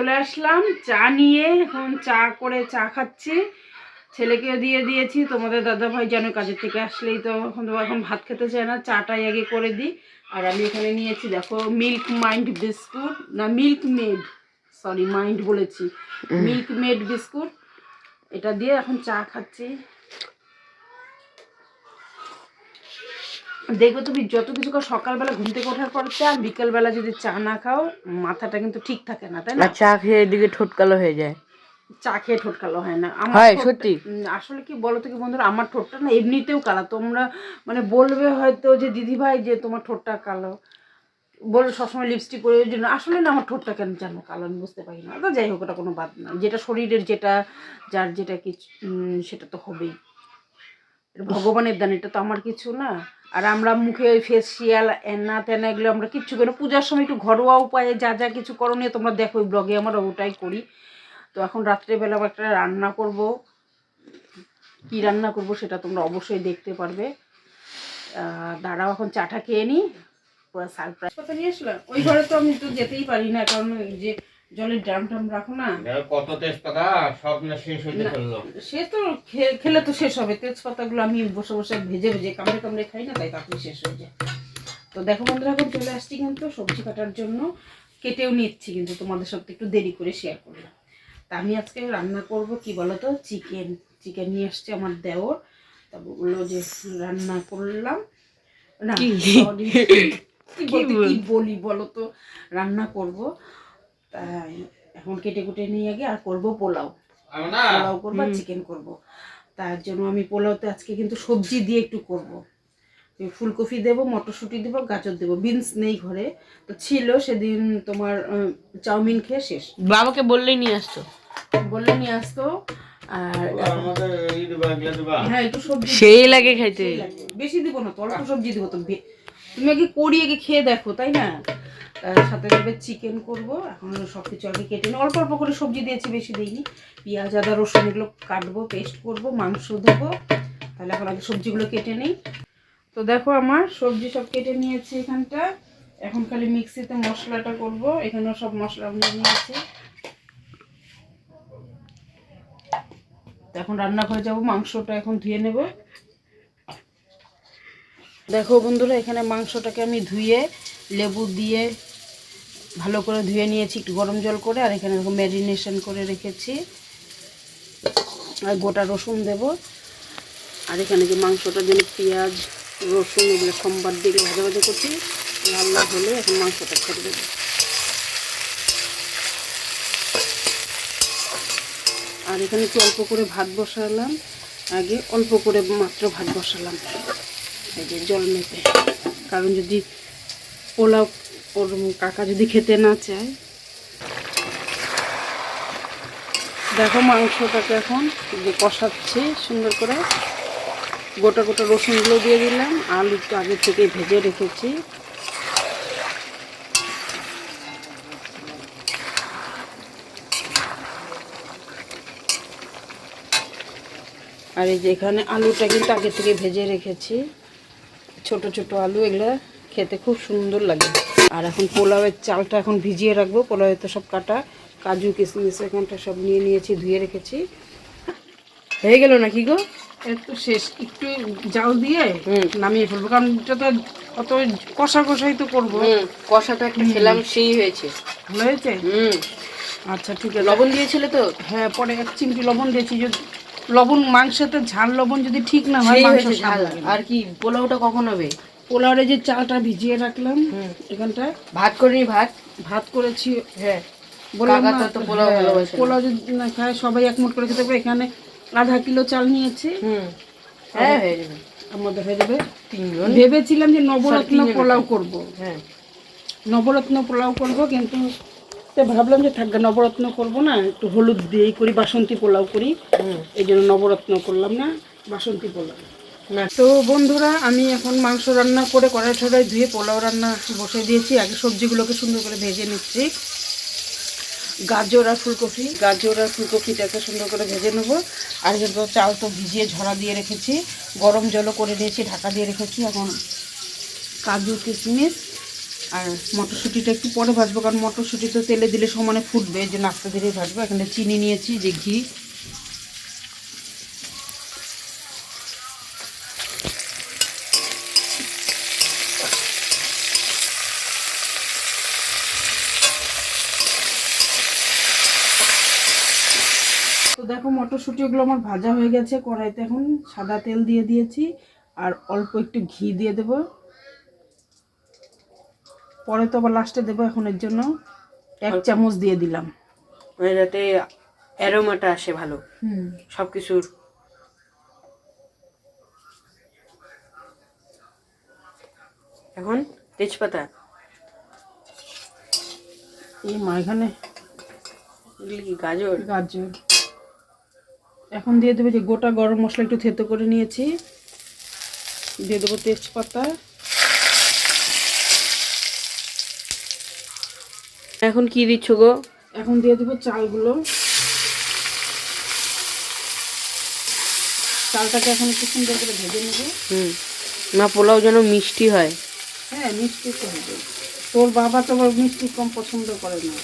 চলে আসলাম চা নিয়ে। এখন চা করে চা খাচ্ছি, ছেলেকেও দিয়ে দিয়েছি। তোমাদের দাদা ভাই যেন কাজের থেকে আসলেই তো এখন ভাত খেতে চায় না, চাটাই আগে করে দিই। আর আমি এখানে নিয়েছি দেখো মিল্ক মাইন্ড বিস্কুট, না মিল্ক মেড, সরি মাইন্ড বলেছি, মিল্ক মেড বিস্কুট। এটা দিয়ে এখন চা খাচ্ছি। দেখো তুমি যত কিছু করো, সকালবেলা ঘুম থেকে ওঠার পর চা, বিকালবেলা যদি চা না খাও মাথাটা কিন্তু ঠিক থাকে না, তাই না? চা খেয়ে এদিকে ঠোঁট কালো হয়ে যায়। চা খেয়ে ঠোঁট কালো হয় না আমার, হয় সত্যি। আসলে কি বলো তো কি বন্ধুরা, আমার ঠোঁটটা না এমনিতেও কালো। তোমরা মানে বলবে হয়তো যে দিদি ভাই যে তোমার ঠোঁটটা কালো, বলে সবসময় লিপস্টিক পরে জন্য, আসলে না আমার ঠোঁটটা কেন জানো কালো আমি বুঝতে পারি না। তো যাই হোক, ওটা কোনো বাদ না, যেটা শরীরের যেটা যার যেটা কিছু সেটা তো হবেই, ভগবানের দান, এটা তো আমার কিছু না। আর আমরা মুখে ফেসিয়াল এনা তেনা এগুলো আমরা কিচ্ছু করি না। পূজার সময় একটু ঘরোয়া উপায়ে যা যা কিছু করণীয় তোমরা দেখো ওই ব্লগে, আমরা ওটাই করি। তো এখন রাত্রেবেলা একটা রান্না করব, কি রান্না করব সেটা তোমরা অবশ্যই দেখতে পারবে। দাঁড়াও এখন চাটা খেয়ে নিই, পুরো সারপ্রাইজ কথা নিয়ে আসলাম। ওই ঘরে তো আমি তো যেতেই পারি না, কারণ যে জলের ড্রাম টাম রাখো না, কত তেজপাতা সব না শেষ হইতে চললো। সে তো খেলে তো শেষ হবে, তেজপাতাগুলো আমি বসে বসে ভেজে ভেজে কামড়ে কামড়ে খাই না, তাই তাড়াতাড়ি শেষ হয়ে যায়। তো দেখো বন্ধুরা, এখন চলে আসছি কিন্তু সবজি কাটার জন্য, কেটেও নিচ্ছি, কিন্তু তোমাদের সাথে একটু দেরি করে শেয়ার করলাম। তা আমি আজকে রান্না করব কি বলো তো, চিকেন নিয়ে আসছে আমার দেওর। তা বললো যে রান্না করলাম না, কি বলি বলো তো, রান্না করব। তাই এখন কেটে কুটে নিয়ে আগে আর করব পোলাও করবো আর চিকেন করব। তার জন্য আমি পোলাওতে আজকে কিন্তু সবজি দিয়ে একটু করব। ফুলকপি দেবো, মটরশুঁটি দেবো, গাজর দেবো। বিনস নেই ঘরে, তো ছিল সেদিন তোমার চাউমিন খেয়ে শেষ। বাবাকে বললেই নিয়ে আসতো, বললে নিয়ে আসতো। আর হ্যাঁ একটু সবজি সেই লাগে খাইতে, বেশি দিব না তো, অল্প সবজি দিব। তো তুমি আগে করি, আগে খেয়ে দেখো, তাই না? সাথে দেবে চিকেন করবো। এখন সব কিছু আগে কেটে নিই, অল্প অল্প করে সবজি দিয়েছি, বেশি দিইনি। পেঁয়াজ আদা রসুন এগুলো কাটবো, পেস্ট করবো, মাংস দেবো। তাহলে এখন আগে সবজিগুলো কেটে নিই। তো দেখো আমার সবজি সব কেটে নিয়েছি এখানটা, এখন খালি মিক্সিতে মশলাটা করব। এখানেও সব মশলা নিয়ে নিয়েছি। এখন রান্নাঘরে যাব, মাংসটা এখন ধুয়ে নেব। দেখো বন্ধুরা, এখানে মাংসটাকে আমি ধুয়ে লেবু দিয়ে ভালো করে ধুয়ে নিয়েছি, একটু গরম জল করে। আর এখানে ম্যারিনেশন করে রেখেছি, আর গোটা রসুন দেব। আর এখানে যে মাংসটার জন্য পেঁয়াজ রসুন এগুলো সোমবার দিয়ে ভাজা ভাজা করছি, লাল লাল হলে এখন মাংসটা ছেড়ে দেবো। আর এখানে একটু অল্প করে ভাত বসালাম, আগে অল্প করে মাত্র ভাত বসালাম, এই যে জল মেপে। কারণ যদি পোলাও ওর কাকা যদি খেতে না চায়। দেখো মাংসটাকে এখন যে কষাচ্ছি সুন্দর করে, গোটা গোটা রসুনগুলো দিয়ে দিলাম, আলুটা আগে থেকে ভেজে রেখেছি। আর এই যে এখানে আলুটা কিন্তু আগে থেকে ভেজে রেখেছি, ছোট ছোট আলু, এগুলো খেতে খুব সুন্দর লাগে। আর এখন পোলাওয়ের চালটা এখন ভিজিয়ে রাখবো। পোলাওয়ে তো সব কাটা কাজু কিশমিশ এখানটা সব নিয়ে নিয়েছি, ধুয়ে রেখেছি। হয়ে গেল নাকি গো? একটু শেষ, একটু জাল দিয়ে নামিয়ে ফেলবো, কারণ এটা তো অত কষা কষাই তো করবো। কষাটা একটা খেলাম, সেই হয়েছে, ভালো হয়েছে। আচ্ছা ঠিক আছে। লবণ দিয়েছিলে তো? হ্যাঁ, পরে 1 চিমটি লবণ দিয়েছি। যদি লবণ মাংসতে ঝাল লবণ যদি ঠিক না হয়, মাংস ঝাল লাগে। আর কি পোলাওটা কখন হবে? পোলাওরে যে চালটা ভিজিয়ে রাখলাম এখানটা, ভাত করিনি? ভাত করেছি। হ্যাঁ, বললাম না তো পোলাও ভালোবাসে। পোলাও যদি না খায় সবাই একমুট করে খেতে পারবে। এখানে আধা কিলো চাল নিয়েছি। হ্যাঁ হয়ে যাবে, আমাদের হয়ে যাবে 3 জন। ভেবেছিলাম যে নবরত্ন পোলাও করব। হ্যাঁ, নবরত্ন পোলাও করব, কিন্তু ভাবলাম যে থাকবে নবরত্ন করব না, একটু হলুদ দিয়েই করি, বাসন্তী পোলাও করি। এই জন্য নবরত্ন করলাম না, বাসন্তী পোলাও। তো বন্ধুরা, আমি এখন মাংস রান্না করে কড়াই টড়াই ধুয়ে পোলাও রান্না বসে দিয়েছি। আগে সবজিগুলোকে সুন্দর করে ভেজে নিচ্ছি, গাজর আর ফুলকপিটাকে সুন্দর করে ভেজে নেবো। আর যেহেতু চাল তো ভিজিয়ে ঝরা দিয়ে রেখেছি, গরম জলও করে নিয়েছি, ঢাকা দিয়ে রেখেছি। এখন কাজু কিশমিশ আর মটরশুঁটিটা একটু পরে ভাজবো, কারণ মটরশুঁটি তো তেলে দিলে সমানে ফুটবে, এই জন্য আস্তে ধীরে ভাজবো। এখানে চিনি নিয়েছি, যে ঘি। তো দেখো মটরশুঁটিগুলো আমার ভাজা হয়ে গেছে। কড়াইতে এখন সাদা তেল দিয়ে দিয়েছি, আর অল্প একটু ঘি দিয়ে দেবো। পরে তো আবার লাস্টে দেবো, এখন এর জন্য 1 চামচ দিয়ে দিলাম, মানে যাতে অ্যারোমাটা আসে ভালো সব কিছুর। এখন তেজপাতা, এই মা এখানে এগুলি কি গাজর? গাজর। এখন দিয়ে দেবো যে গোটা গরম মশলা একটু থেতো করে নিয়েছি, দিয়ে দেবো তেজপাতা। এখন কি দিচ্ছ গো? এখন দিয়ে দেবো চালগুলো। চালটাকে এখন একটু সুন্দর করে ভেজে নেবো। না, পোলাও যেন মিষ্টি হয়। হ্যাঁ, মিষ্টি তো হবে। তোর বাবা তো আবার মিষ্টি কম পছন্দ করে না,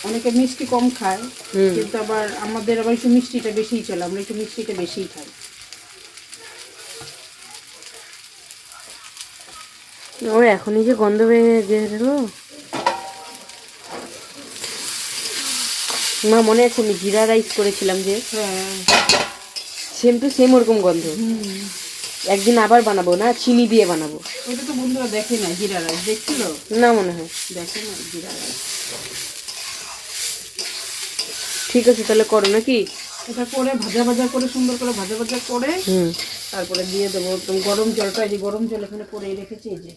অনেকে মিষ্টি কম খায়, কিন্তু আবার আমাদের আবার একটু মিষ্টিটা বেশিই চলে, আমরা একটু মিষ্টিটা বেশিই খাই। ও এখনই যে গন্ধ বেরিয়ে গেল। মা মনে আছে আমি জিরা রাইস করেছিলাম যে, হ্যাঁ, সেম টু সেম ওরকম গন্ধ। একদিন আবার বানাবো, না চিনি দিয়ে বানাবো। ওটা তো বন্ধুরা দেখে না, জিরা রাইস দেখছিল না মনে হয় দেখে না জিরা রাইস। ঠিক আছে তাহলে করো নাকি? এটা করে ভাজা ভাজা করে, সুন্দর করে ভাজা ভাজা করে তারপরে দিয়ে দেবো একদম গরম জলটা। এই যে গরম জল এখানে করে রেখেছি, এই যে।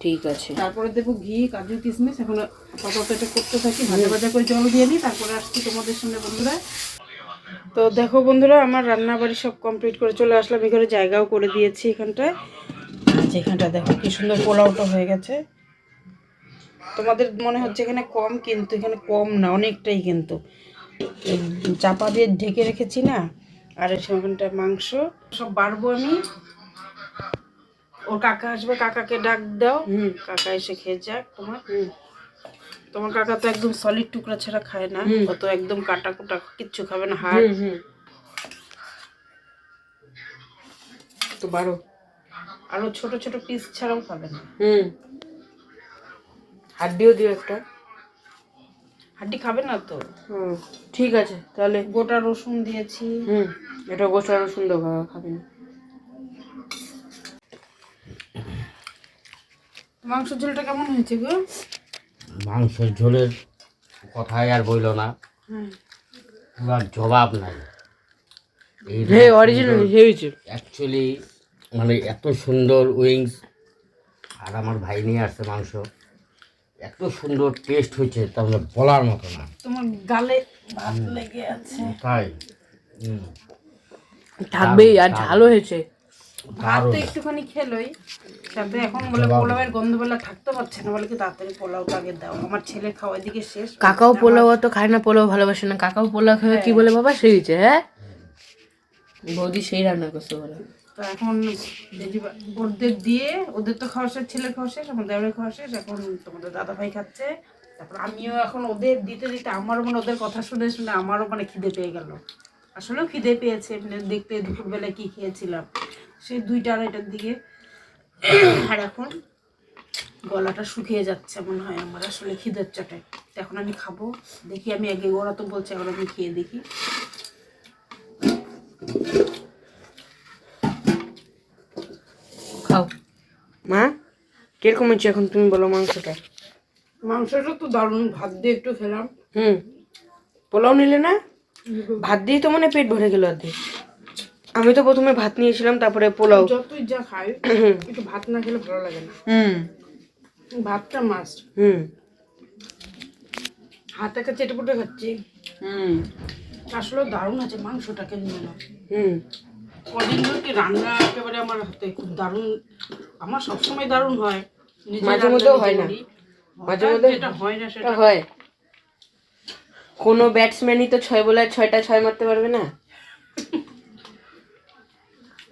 ঠিক আছে। তারপরে দেবো ঘি, কাজু, কিশমিশ। এখন আপাতত এটা করতে থাকি, ভাজা ভাজা করে জল দিয়ে নিই, তারপরে আসছি তোমাদের সঙ্গে বন্ধুরা। তো দেখো বন্ধুরা, আমার রান্না বাড়ি সব কমপ্লিট করে চলে আসলাম। এখানে জায়গাও করে দিয়েছি এখানটায়। যেখানটা দেখো কি সুন্দর পোলাওটা হয়ে গেছে। তোমাদের মনে হচ্ছে এখানে কম, কিন্তু এখানে কম না, অনেকটাই। কিন্তু চাপা দিয়ে ঢেকে রেখেছি না, আর সেখানটা মাংস সব বাড়বো আমি। ওর কাকা আসবে, কাকাকে ডাক দাও। কাকা এসে খেয়ে যাক। তোমার কাকা তো একদম সলিড টুকরা ছাড়া খায় না, ও তো একদম কাটা কুটা কিচ্ছু খাবে না, হাড়। তো বারো আরো ছোট ছোট পিস ছাড়াও খাবে না। হাড্ডিও দিও একটা। হাড্ডি খাবে না তো। ঠিক আছে তাহলে। গোটা রসুন দিয়েছি। এটা গোটা রসুন দেবো, খাবে না। মাংসের ঝোলটা কেমন হয়েছে গো? মাংসের ঝোলের কথাই আর বইল না, পুরা জবাব নাই। অরিজিনাল হয়েছে অ্যাকচুয়ালি, মানে এত সুন্দর উইংস, আর আমার ভাই নিয়ে আসছে মাংস, এত সুন্দর টেস্ট হয়েছে, তাহলে বলার মতো না। তোমার গালে ভাত লেগে আছে। তাই থাকবেই, আর ঝালও হয়েছে। ভাত তো একটুখানি খেলোই সাথে। এখন বলে পোলাওয়ের গন্ধবেলা থাকতে পারছে না, বলে কি তাড়াতাড়ি পোলাওটা আগে দাও। আমার ছেলে খাওয়া দিকে শেষ। কাকাও পোলাও তো খায় না, পোলাও ভালোবাসে না। কাকাও পোলাও খাবে, কি বলে বাবা সেই হয়েছে। হ্যাঁ, বৌদি সেই রান্না করছে বলে। তো এখন ওদের দিয়ে, ওদের তো খাওয়া শেষ, ছেলের খাওয়া শেষ, আমার দেওয়ারের খাওয়া শেষ। এখন তোমাদের দাদা ভাই খাচ্ছে, তারপর আমিও এখন ওদের দিতে দিতে আমারও মানে ওদের কথা শুনে শুনে আমারও মানে খিদে পেয়ে গেল। আসলেও খিদে পেয়েছে, মানে দেখতে দুপুরবেলায় কি খেয়েছিলাম সেই 2টা-2:30টার দিকে। আর এখন গলাটা শুকিয়ে যাচ্ছে মনে হয় আমার, আসলে খিদের চটে। এখন আমি খাবো, দেখি আমি আগে, ওরা তো বলছে এখন আমি খেয়ে দেখি। খাও মা, কিরকম হচ্ছে এখন তুমি বলো মাংসটা? মাংসটা তো দারুণ, ভাত দিয়ে একটু খেলাম। পোলাও নিলে না? ভাত দিয়ে তো মনে পেট ভরে গেল অর্ধেক। আমি তো প্রথমে ভাত নিয়েছিলাম, তারপরে পোলাও। যতই যা খাই একটু ভাত না খেলে ভালো লাগে না। ভাতটা মাস্ট। হাতে কাছে চেটেপুটে খাচ্ছি। আসলে দারুণ আছে মাংসটা, কেন না। কদিন ধরে কি রান্না একেবারে আমার হাতে খুব দারুণ। আমার সবসময় দারুণ হয়, মাঝে মধ্যেও হয় না, মাঝে মধ্যে যেটা হয় না সেটা হয়। কোনো ব্যাটসম্যানই তো 6 বলে 6টা 6 মারতে পারবে না।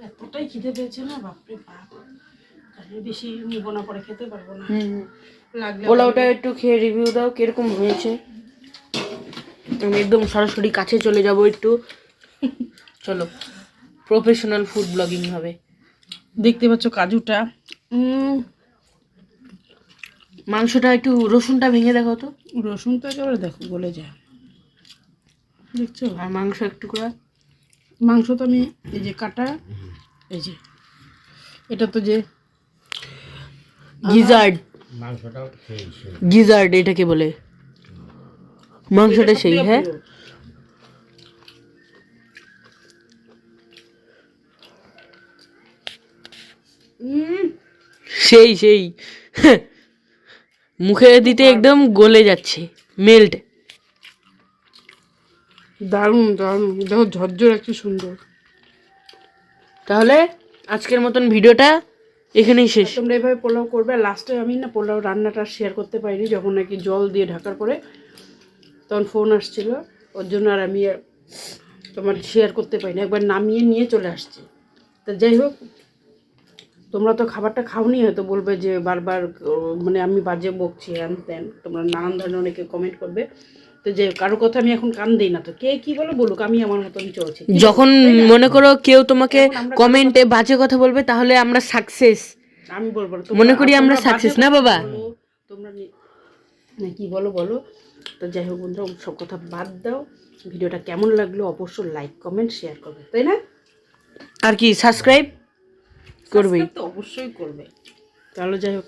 এতটাই খিদে পেয়েছে না, বাপরে বাপ। আমি বেশি নিবো না, পরে খেতে পারবো না। লাগলে পোলাওটা একটু খেয়ে রিভিউ দাও কিরকম হয়েছে। আমি একদম সরাসরি কাছে চলে যাব একটু। চলো, প্রফেশনাল ফুড ব্লগিং হবে। দেখতে পাচ্ছ কাজুটা, মাংসটা একটু রসুনটা ভেঙে দেখো তো। রসুন তো একেবারে দেখো গলে যায়, দেখছো? আর মাংস একটু করে, মাংস তো আমি এই যে কাটা, এই যে এটা তো যে গিজার্ড, মাংসটাও সেই সেই। গিজার্ড এটাকে বলে। মাংসটা সেই, হ্যাঁ সেই সেই মুখে দিতে একদম গলে যাচ্ছে, মেল্ট। দারুণ দারুণ, দেখো ঝরঝর একটু সুন্দর। তাহলে আজকের মতন ভিডিওটা এখানেই শেষ। তোমরা এভাবে পোলাও করবে। লাস্টে আমি না পোলাও রান্নাটা শেয়ার করতে পারিনি, যখন নাকি জল দিয়ে ঢাকার পরে তখন ফোন আসছিল, ওর জন্য আর আমি তোমার শেয়ার করতে পারিনি, একবার নামিয়ে নিয়ে চলে আসছি। তা যাই হোক, তোমরা তো খাবারটা খাওনি, হয়তো বলবে যে বারবার মানে আমি বাজে বকছি হ্যান ত্যান, তোমরা নানান ধরনের অনেকে কমেন্ট করবে। তো যে কারো কথা আমি এখন কান দিই না, তো কে কি বলে বলুক, আমি আমার মতন চলছি। যখন মনে করো কেউ তোমাকে কমেন্টে বাজে কথা বলবে, তাহলে আমরা সাকসেস আমি বলবো না, মনে করি আমরা সাকসেস না বাবা। তোমরা না কি বলো বলো। তো যাই হোক বন্ধুরা, সব কথা বাদ দাও, ভিডিওটা কেমন লাগলো অবশ্যই লাইক কমেন্ট শেয়ার করবে, তাই না? আর কি সাবস্ক্রাইব করবে Subscribe তো অবশ্যই করবে। তাহলে যাই হোক,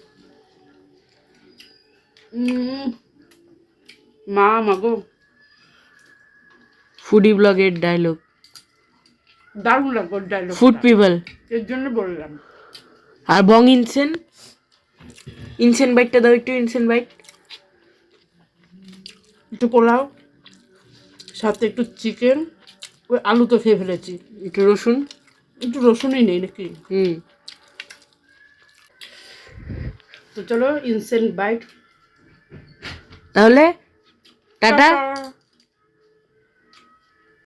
মা মাগো, ফুডি ব্লগের ডায়লগ, দারুণ লাগলো ডায়লগ, ফুড পিপল। এর জন্য বললাম। আর বং ইনসেন, ইনসেন বাইটটা দাও একটু, ইনসেন বাইট। একটু পোলাও, সাথে একটু চিকেন, ওই আলু তো খেয়ে ফেলেছি, একটু রসুন, একটু রসুনই নেই নাকি। তো চলো, ইনসেন্ট বাইট, তাহলে টাটা। টাটা।